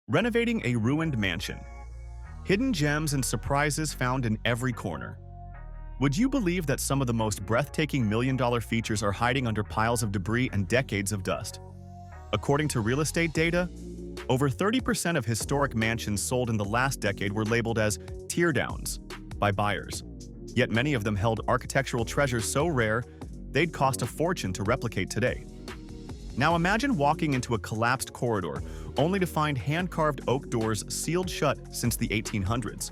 Renovating a ruined mansion. Hidden gems and surprises found in every corner. Would you believe that some of the most breathtaking million-dollar features are hiding under piles of debris and decades of dust? According to real estate data, over 30% of historic mansions sold in the last decade were labeled as teardowns by buyers. Yet many of them held architectural treasures so rare, they'd cost a fortune to replicate today. Now imagine walking into a collapsed corridor only to find hand-carved oak doors sealed shut since the 1800s.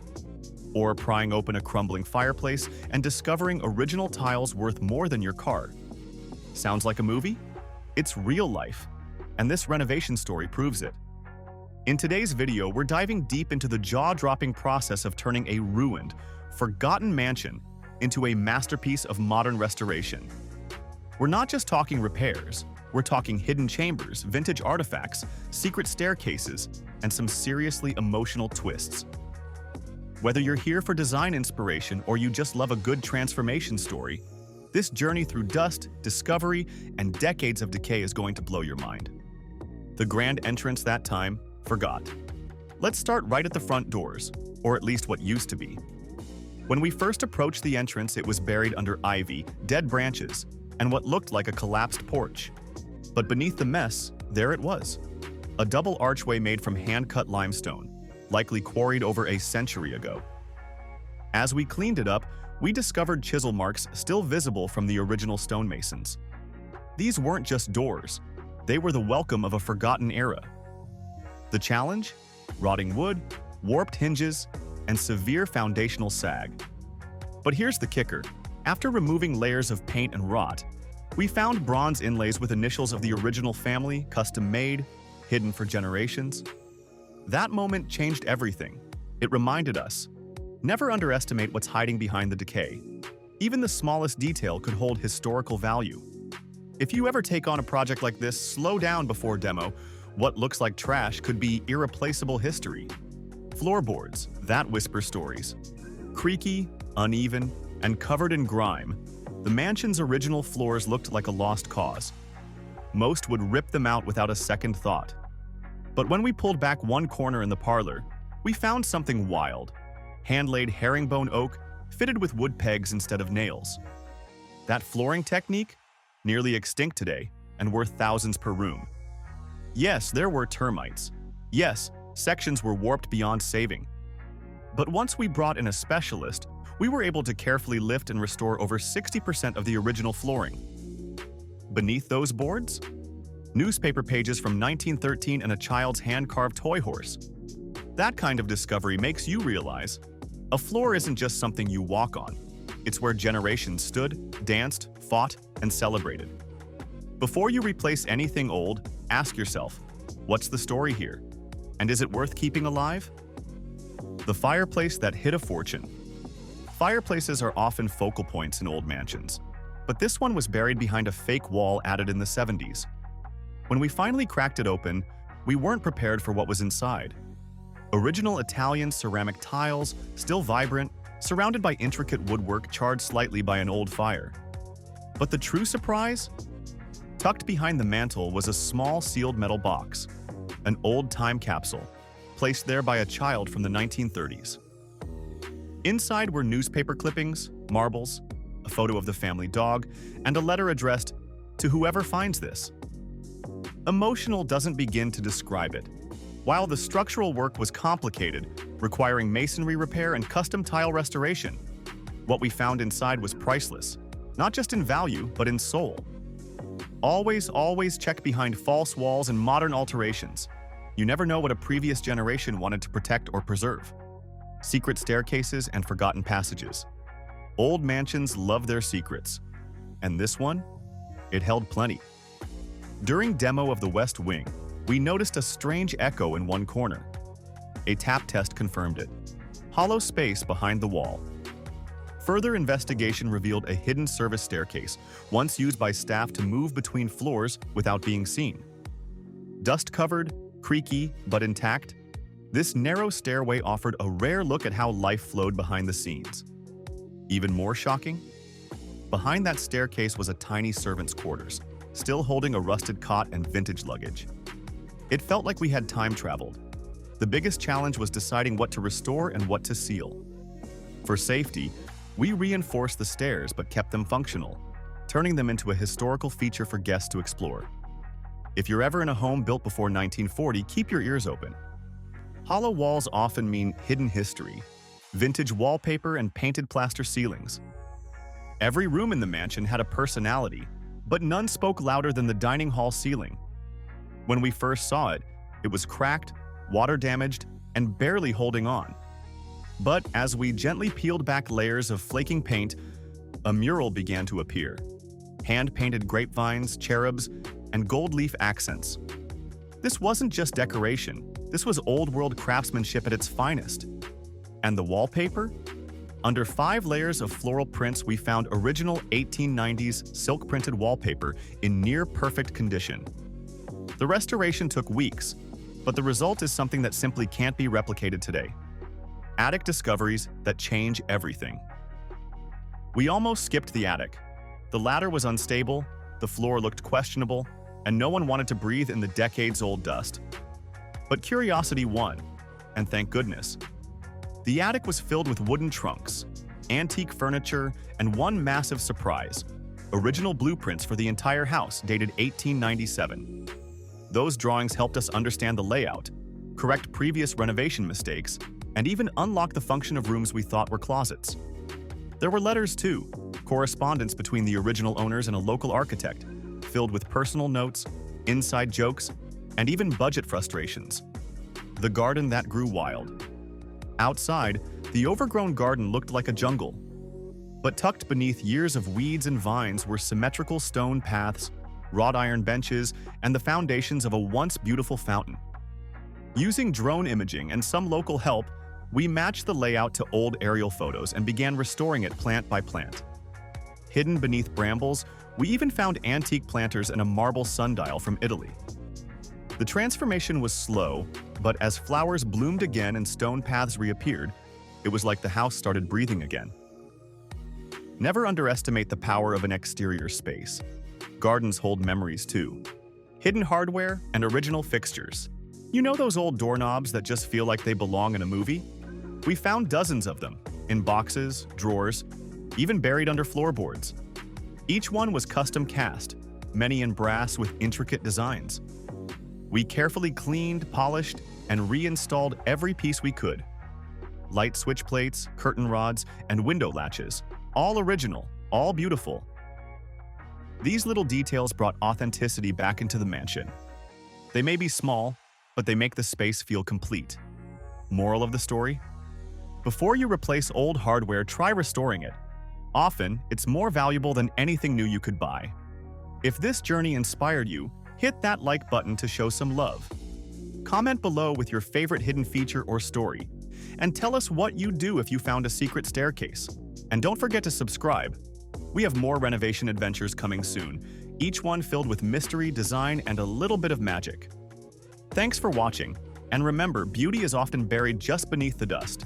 Or prying open a crumbling fireplace and discovering original tiles worth more than your car. Sounds like a movie? It's real life, and this renovation story proves it. In today's video, we're diving deep into the jaw-dropping process of turning a ruined, forgotten mansion into a masterpiece of modern restoration. We're not just talking repairs, we're talking hidden chambers, vintage artifacts, secret staircases, and some seriously emotional twists. Whether you're here for design inspiration or you just love a good transformation story, this journey through dust, discovery, and decades of decay is going to blow your mind. The grand entrance that time, forgot. Let's start right at the front doors, or at least what used to be. When we first approached the entrance, it was buried under ivy, dead branches, and what looked like a collapsed porch. But beneath the mess, there it was. A double archway made from hand-cut limestone, likely quarried over a century ago. As we cleaned it up, we discovered chisel marks still visible from the original stonemasons. These weren't just doors, they were the welcome of a forgotten era. The challenge? Rotting wood, warped hinges, and severe foundational sag. But here's the kicker. After removing layers of paint and rot, we found bronze inlays with initials of the original family, custom-made, hidden for generations. That moment changed everything. It reminded us, never underestimate what's hiding behind the decay. Even the smallest detail could hold historical value. If you ever take on a project like this, slow down before demo. What looks like trash could be irreplaceable history. Floorboards, that whisper stories. Creaky, uneven, and covered in grime, the mansion's original floors looked like a lost cause. Most would rip them out without a second thought. But when we pulled back one corner in the parlor, we found something wild. Hand-laid herringbone oak fitted with wood pegs instead of nails. That flooring technique? Nearly extinct today and worth thousands per room. Yes, there were termites. Yes, sections were warped beyond saving. But once we brought in a specialist, we were able to carefully lift and restore over 60% of the original flooring. Beneath those boards? Newspaper pages from 1913 and a child's hand-carved toy horse. That kind of discovery makes you realize a floor isn't just something you walk on. It's where generations stood, danced, fought, and celebrated. Before you replace anything old, ask yourself, what's the story here? And is it worth keeping alive? The fireplace that hid a fortune. Fireplaces are often focal points in old mansions, but this one was buried behind a fake wall added in the 70s. When we finally cracked it open, we weren't prepared for what was inside. Original Italian ceramic tiles, still vibrant, surrounded by intricate woodwork charred slightly by an old fire. But the true surprise? Tucked behind the mantel was a small sealed metal box, an old time capsule, placed there by a child from the 1930s. Inside were newspaper clippings, marbles, a photo of the family dog, and a letter addressed to whoever finds this. Emotional doesn't begin to describe it. While the structural work was complicated, requiring masonry repair and custom tile restoration, what we found inside was priceless, not just in value, but in soul. Always check behind false walls and modern alterations. You never know what a previous generation wanted to protect or preserve. Secret staircases and forgotten passages. Old mansions love their secrets. And this one? It held plenty. During demo of the West Wing, we noticed a strange echo in one corner. A tap test confirmed it. Hollow space behind the wall. Further investigation revealed a hidden service staircase, once used by staff to move between floors without being seen. Dust-covered, creaky, but intact, this narrow stairway offered a rare look at how life flowed behind the scenes. Even more shocking? Behind that staircase was a tiny servant's quarters, still holding a rusted cot and vintage luggage. It felt like we had time traveled. The biggest challenge was deciding what to restore and what to seal. For safety, we reinforced the stairs but kept them functional, turning them into a historical feature for guests to explore. If you're ever in a home built before 1940, keep your ears open. Hollow walls often mean hidden history, vintage wallpaper and painted plaster ceilings. Every room in the mansion had a personality, but none spoke louder than the dining hall ceiling. When we first saw it, it was cracked, water-damaged, and barely holding on. But as we gently peeled back layers of flaking paint, a mural began to appear. Hand-painted grapevines, cherubs, and gold leaf accents. This wasn't just decoration, this was old-world craftsmanship at its finest. And the wallpaper? Under 5 layers of floral prints, we found original 1890s silk-printed wallpaper in near-perfect condition. The restoration took weeks, but the result is something that simply can't be replicated today. Attic discoveries that change everything. We almost skipped the attic. The ladder was unstable, the floor looked questionable, and no one wanted to breathe in the decades-old dust. But curiosity won, and thank goodness. The attic was filled with wooden trunks, antique furniture, and one massive surprise: original blueprints for the entire house dated 1897. Those drawings helped us understand the layout, correct previous renovation mistakes, and even unlock the function of rooms we thought were closets. There were letters too, correspondence between the original owners and a local architect, filled with personal notes, inside jokes, and even budget frustrations. The garden that grew wild. Outside, the overgrown garden looked like a jungle. But tucked beneath years of weeds and vines were symmetrical stone paths, wrought iron benches, and the foundations of a once beautiful fountain. Using drone imaging and some local help, we matched the layout to old aerial photos and began restoring it plant by plant. Hidden beneath brambles, we even found antique planters and a marble sundial from Italy. The transformation was slow, but as flowers bloomed again and stone paths reappeared, it was like the house started breathing again. Never underestimate the power of an exterior space. Gardens hold memories too. Hidden hardware and original fixtures. You know those old doorknobs that just feel like they belong in a movie? We found dozens of them, in boxes, drawers, even buried under floorboards. Each one was custom cast, many in brass with intricate designs. We carefully cleaned, polished, and reinstalled every piece we could. Light switch plates, curtain rods, and window latches, all original, all beautiful. These little details brought authenticity back into the mansion. They may be small, but they make the space feel complete. Moral of the story? Before you replace old hardware, try restoring it. Often, it's more valuable than anything new you could buy. If this journey inspired you, hit that like button to show some love. Comment below with your favorite hidden feature or story, and tell us what you'd do if you found a secret staircase. And don't forget to subscribe. We have more renovation adventures coming soon, each one filled with mystery, design, and a little bit of magic. Thanks for watching, and remember, beauty is often buried just beneath the dust.